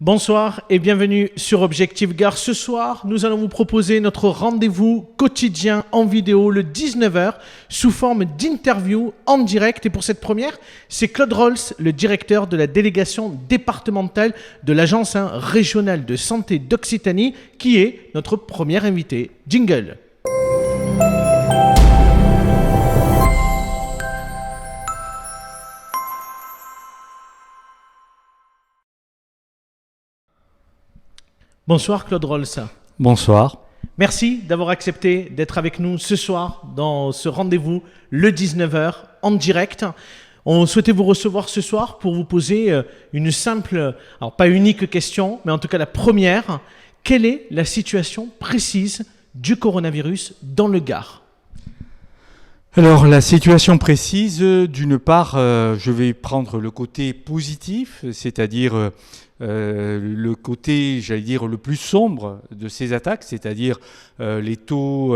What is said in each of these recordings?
Bonsoir et bienvenue sur Objectif Gare. Ce soir, nous allons vous proposer notre rendez-vous quotidien en vidéo le 19h sous forme d'interview en direct. Et pour cette première, c'est Claude Rolls, le directeur de la délégation départementale de l'Agence régionale de santé d'Occitanie, qui est notre premier invité. Jingle. Bonsoir Claude Rolls. Bonsoir. Merci d'avoir accepté d'être avec nous ce soir dans ce rendez-vous le 19h en direct. On souhaitait vous recevoir ce soir pour vous poser une simple, alors pas unique question, mais en tout cas la première. Quelle est la situation précise du coronavirus dans le Gard ? Alors la situation précise, d'une part, je vais prendre le côté positif, c'est-à-dire le côté, j'allais dire, le plus sombre de ces attaques, c'est-à-dire les taux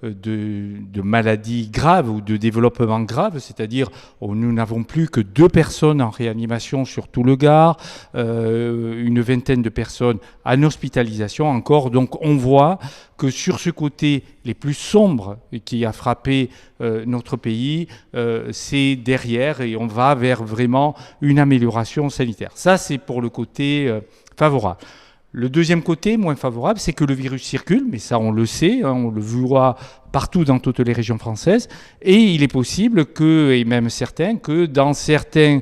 de maladies graves ou de développement grave, c'est-à-dire nous n'avons plus que 2 personnes en réanimation sur tout le Gard, une vingtaine de personnes en hospitalisation encore. Donc on voit que sur ce côté les plus sombres qui a frappé notre pays, c'est derrière et on va vers vraiment une amélioration sanitaire. Ça, c'est pour le côté favorable. Le deuxième côté, moins favorable, c'est que le virus circule, mais ça on le sait, on le voit partout dans toutes les régions françaises, et il est possible que, et même certain, que dans certains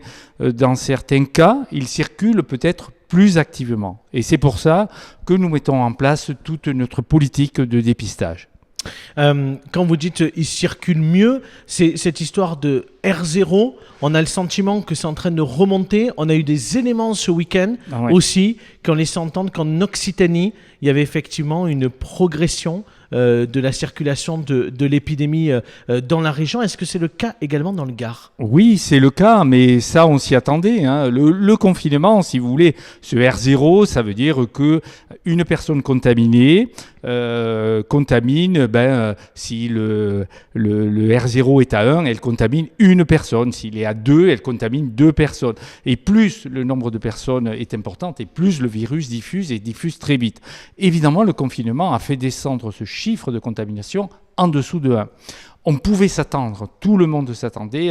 cas, il circule peut-être plus activement. Et c'est pour ça que nous mettons en place toute notre politique de dépistage. Quand vous dites il circule mieux, c'est cette histoire de R0, on a le sentiment que c'est en train de remonter. On a eu des éléments ce week-end aussi qui ont laissé entendre qu'en Occitanie, il y avait effectivement une progression de la circulation de l'épidémie dans la région. Est-ce que c'est le cas également dans le Gard ? Oui, c'est le cas, mais ça, on s'y attendait. Le confinement, si vous voulez, ce R0, ça veut dire qu'une personne contaminée contamine, si le R0 est à 1, elle contamine une personne. S'il est à 2, elle contamine 2 personnes. Et plus le nombre de personnes est important, et plus le virus diffuse et diffuse très vite. Évidemment, le confinement a fait descendre ce chiffre de contamination en dessous de 1. On pouvait s'attendre, tout le monde s'attendait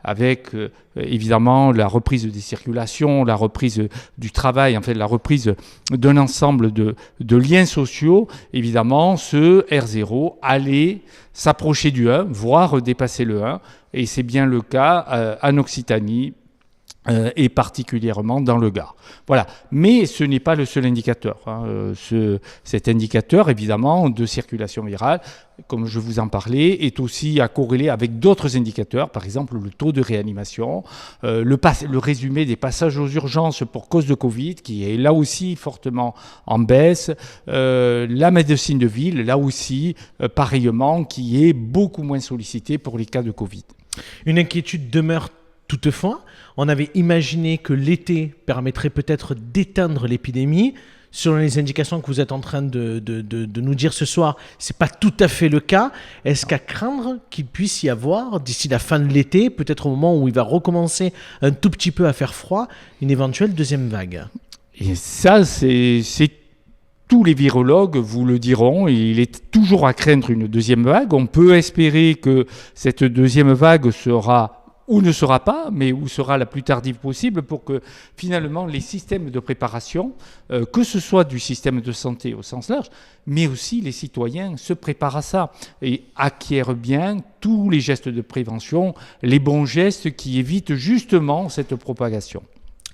avec évidemment la reprise des circulations, la reprise du travail, en fait la reprise d'un ensemble de liens sociaux. Évidemment, ce R0 allait s'approcher du 1, voire dépasser le 1, et c'est bien le cas en Occitanie, et particulièrement dans le Gard. Voilà. Mais ce n'est pas le seul indicateur. Cet indicateur, évidemment, de circulation virale, comme je vous en parlais, est aussi à corréler avec d'autres indicateurs, par exemple le taux de réanimation, le résumé des passages aux urgences pour cause de Covid, qui est là aussi fortement en baisse, la médecine de ville, là aussi, pareillement, qui est beaucoup moins sollicitée pour les cas de Covid. Une inquiétude demeure toutefois. On avait imaginé que l'été permettrait peut-être d'éteindre l'épidémie. Selon les indications que vous êtes en train de nous dire ce soir, ce n'est pas tout à fait le cas. Est-ce qu'à craindre qu'il puisse y avoir, d'ici la fin de l'été, peut-être au moment où il va recommencer un tout petit peu à faire froid, une éventuelle deuxième vague ? Et ça, c'est tous les virologues vous le diront, il est toujours à craindre une deuxième vague. On peut espérer que cette deuxième vague sera ou ne sera pas, mais où sera la plus tardive possible pour que finalement les systèmes de préparation, que ce soit du système de santé au sens large, mais aussi les citoyens se préparent à ça et acquièrent bien tous les gestes de prévention, les bons gestes qui évitent justement cette propagation.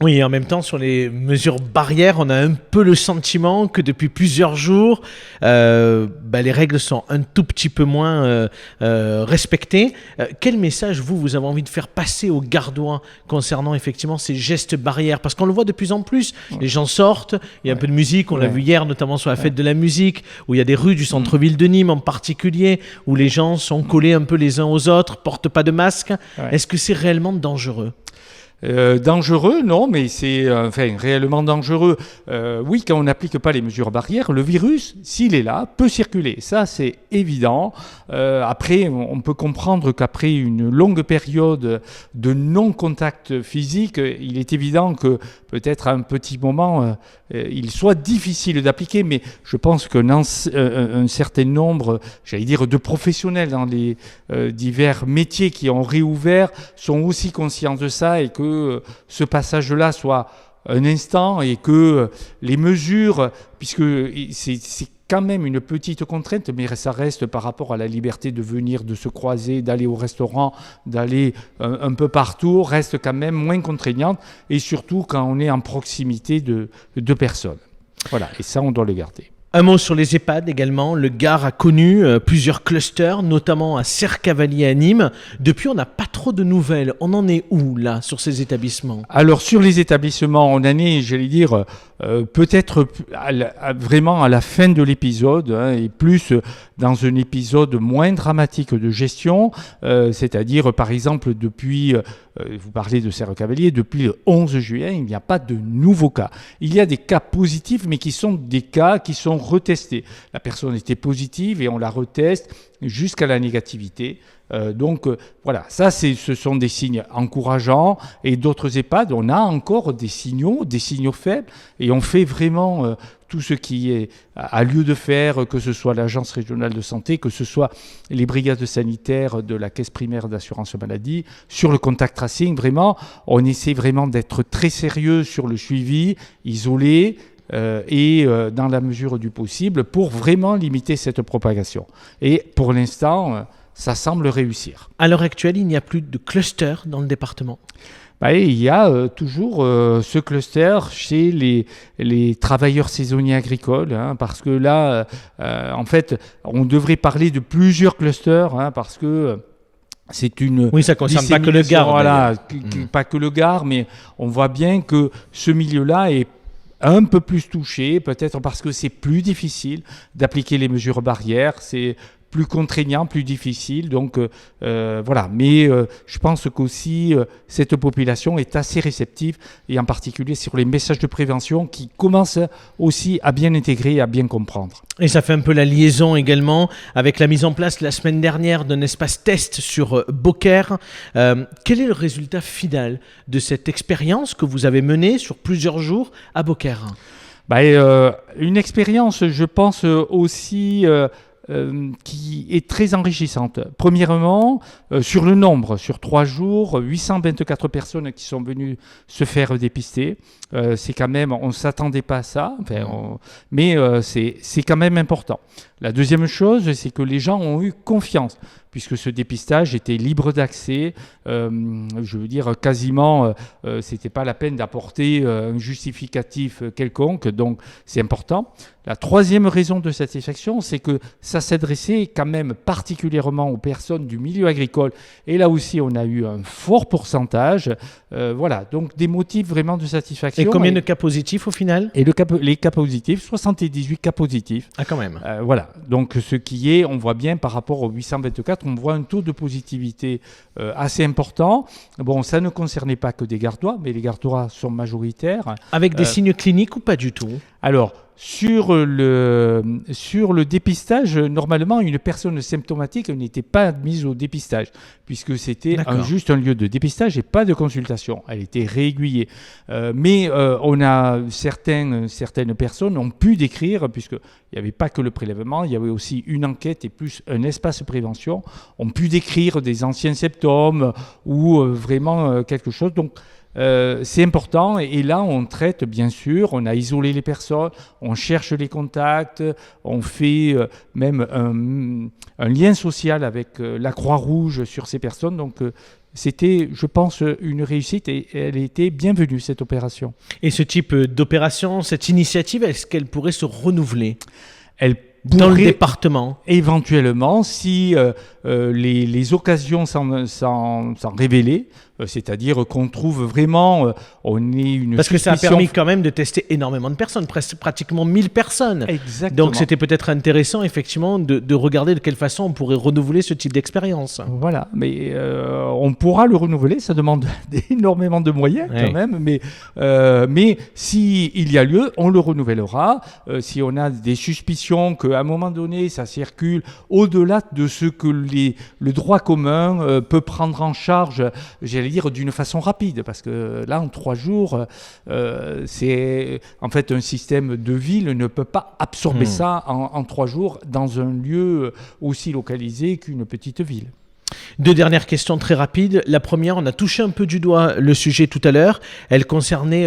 Oui, et en même temps, sur les mesures barrières, on a un peu le sentiment que depuis plusieurs jours, les règles sont un tout petit peu moins respectées. Quel message, vous avez envie de faire passer aux Gardois concernant effectivement ces gestes barrières ? Parce qu'on le voit de plus en plus, les gens sortent, il y a un peu de musique, on l'a vu hier notamment sur la fête de la musique, où il y a des rues du centre-ville de Nîmes en particulier, où les gens sont collés un peu les uns aux autres, portent pas de masque. Est-ce que c'est réellement dangereux ? Dangereux, non, mais c'est réellement dangereux. Oui, quand on n'applique pas les mesures barrières, le virus, s'il est là, peut circuler. Ça, c'est évident. Après, on peut comprendre qu'après une longue période de non-contact physique, il est évident que peut-être à un petit moment, il soit difficile d'appliquer, mais je pense qu'un certain nombre, j'allais dire, de professionnels dans les divers métiers qui ont réouvert sont aussi conscients de ça et que ce passage-là soit un instant et que les mesures, puisque c'est quand même une petite contrainte, mais ça reste par rapport à la liberté de venir, de se croiser, d'aller au restaurant, d'aller un peu partout, reste quand même moins contraignante, et surtout quand on est en proximité de deux personnes. Voilà, et ça, on doit le garder. Un mot sur les EHPAD également. Le Gard a connu plusieurs clusters, notamment à Serre-Cavalier à Nîmes. Depuis, on n'a pas trop de nouvelles. On en est où, là, sur ces établissements ? Alors, sur les établissements, on en est, j'allais dire, peut-être vraiment à la fin de l'épisode, et plus dans un épisode moins dramatique de gestion, c'est-à-dire, par exemple, depuis, vous parlez de Serre-Cavalier, depuis le 11 juillet, il n'y a pas de nouveaux cas. Il y a des cas positifs, mais qui sont des cas qui sont retestés. La personne était positive et on la reteste jusqu'à la négativité. Donc voilà, ça ce sont des signes encourageants, et d'autres EHPAD, on a encore des signaux faibles, et on fait vraiment tout ce qui est à lieu de faire, que ce soit l'agence régionale de santé, que ce soit les brigades sanitaires de la caisse primaire d'assurance maladie. Sur le contact tracing, vraiment, on essaie vraiment d'être très sérieux sur le suivi, isolé, et dans la mesure du possible pour vraiment limiter cette propagation. Et pour l'instant, ça semble réussir. À l'heure actuelle, il n'y a plus de cluster dans le département ? Il y a toujours ce cluster chez les travailleurs saisonniers agricoles, parce que là, en fait, on devrait parler de plusieurs clusters, parce que c'est une... Oui, ça ne concerne pas que le Gard. Voilà, pas que le Gard, mais on voit bien que ce milieu-là est un peu plus touché, peut-être parce que c'est plus difficile d'appliquer les mesures barrières, c'est plus contraignant, plus difficile. Donc voilà. Mais je pense qu'aussi cette population est assez réceptive, et en particulier sur les messages de prévention qui commencent aussi à bien intégrer et à bien comprendre. Et ça fait un peu la liaison également avec la mise en place la semaine dernière d'un espace test sur Beaucaire. Quel est le résultat final de cette expérience que vous avez menée sur plusieurs jours à Beaucaire ? Une expérience, je pense, aussi... qui est très enrichissante. Premièrement, sur le nombre, sur 3 jours, 824 personnes qui sont venues se faire dépister. C'est quand même, on ne s'attendait pas à ça, mais c'est quand même important. La deuxième chose, c'est que les gens ont eu confiance, puisque ce dépistage était libre d'accès. Je veux dire, quasiment, c'était pas la peine d'apporter un justificatif quelconque, donc c'est important. La troisième raison de satisfaction, c'est que ça s'adressait quand même particulièrement aux personnes du milieu agricole. Et là aussi, on a eu un fort pourcentage. Voilà, donc des motifs vraiment de satisfaction. Et combien de cas positifs au final ? Et les cas positifs, 78 cas positifs. Ah, quand même. Voilà, donc ce qui est, on voit bien par rapport aux 824, on voit un taux de positivité assez important. Bon, ça ne concernait pas que des Gardois, mais les Gardois sont majoritaires. Avec des signes cliniques ou pas du tout ? Alors, sur le dépistage, normalement, une personne symptomatique n'était pas admise au dépistage, puisque c'était juste un lieu de dépistage et pas de consultation. Elle était réaiguillée. Mais on a certaines personnes ont pu décrire, puisqu'il n'y avait pas que le prélèvement, il y avait aussi une enquête et plus un espace prévention, ont pu décrire des anciens symptômes ou vraiment quelque chose. Donc, c'est important, et là on traite, bien sûr, on a isolé les personnes, on cherche les contacts, on fait même un lien social avec la Croix-Rouge sur ces personnes, donc c'était, je pense, une réussite, et elle était bienvenue, cette opération. Et ce type d'opération, cette initiative, est-ce qu'elle pourrait se renouveler ? Dans le département ? Éventuellement, si les occasions s'en révélaient, c'est-à-dire qu'on trouve vraiment, on est une Parce que ça a suspicion. permis quand même de tester énormément de personnes, pratiquement 1000 personnes. Exactement. Donc c'était peut-être intéressant effectivement de regarder de quelle façon on pourrait renouveler ce type d'expérience. Voilà, mais on pourra le renouveler, ça demande énormément de moyens quand même, mais s'il y a lieu, on le renouvellera. Si on a des suspicions qu'à un moment donné, ça circule au-delà de ce que le droit commun peut prendre en charge, j'allais dire d'une façon rapide, parce que là, en 3 jours, c'est en fait un système de ville ne peut pas absorber ça en 3 jours dans un lieu aussi localisé qu'une petite ville. 2 dernières questions très rapides. La première, on a touché un peu du doigt le sujet tout à l'heure. Elle concernait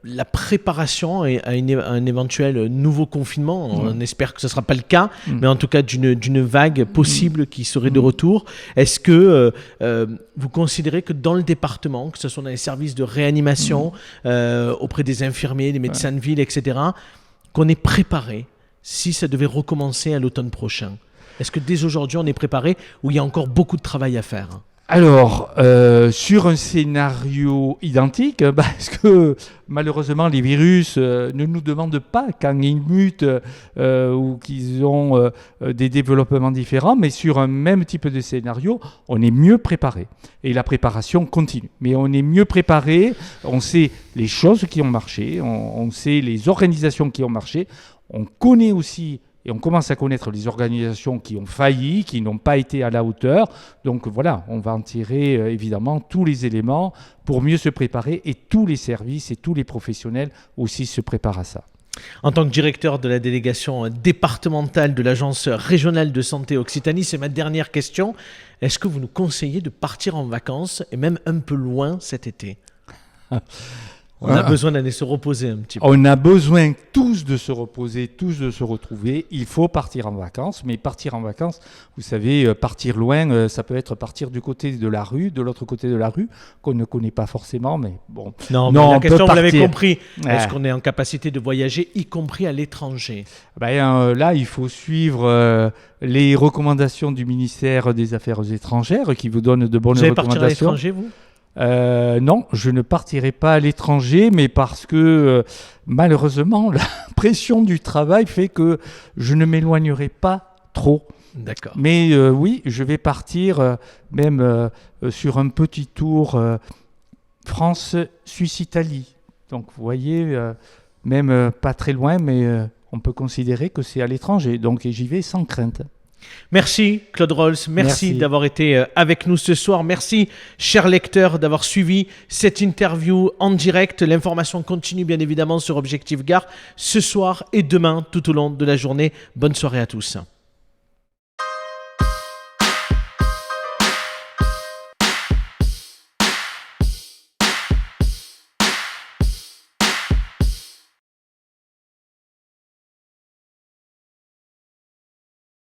la préparation à un éventuel nouveau confinement. On espère que ce ne sera pas le cas, mais en tout cas d'une vague possible qui serait de retour. Est-ce que vous considérez que dans le département, que ce soit dans les services de réanimation, auprès des infirmiers, des médecins de ville, etc., qu'on est préparé si ça devait recommencer à l'automne prochain? Est-ce que dès aujourd'hui, on est préparé ou il y a encore beaucoup de travail à faire? Alors, sur un scénario identique, parce que malheureusement, les virus ne nous demandent pas quand ils mutent ou qu'ils ont des développements différents, mais sur un même type de scénario, on est mieux préparé. Et la préparation continue. Mais on est mieux préparé, on sait les choses qui ont marché, on sait les organisations qui ont marché, on connaît aussi. Et on commence à connaître les organisations qui ont failli, qui n'ont pas été à la hauteur. Donc voilà, on va en tirer évidemment tous les éléments pour mieux se préparer et tous les services et tous les professionnels aussi se préparent à ça. En tant que directeur de la délégation départementale de l'Agence régionale de santé Occitanie, c'est ma dernière question. Est-ce que vous nous conseillez de partir en vacances et même un peu loin cet été ? On a besoin d'aller se reposer un petit peu. On a besoin tous de se reposer, tous de se retrouver. Il faut partir en vacances, mais partir en vacances, vous savez, partir loin, ça peut être partir du côté de la rue, de l'autre côté de la rue, qu'on ne connaît pas forcément, mais bon. Non, mais la question, vous l'avez compris. Est-ce qu'on est en capacité de voyager, y compris à l'étranger ? Là, il faut suivre les recommandations du ministère des Affaires étrangères qui vous donne de bonnes recommandations. Vous allez partir à l'étranger, vous ? Non, je ne partirai pas à l'étranger, mais parce que malheureusement, la pression du travail fait que je ne m'éloignerai pas trop. D'accord. Mais oui, je vais partir même sur un petit tour France, Suisse, Italie. Donc vous voyez, même pas très loin, mais on peut considérer que c'est à l'étranger. Donc j'y vais sans crainte. Merci Claude Rolls, merci d'avoir été avec nous ce soir. Merci chers lecteurs d'avoir suivi cette interview en direct. L'information continue bien évidemment sur Objectif Gare ce soir et demain tout au long de la journée. Bonne soirée à tous.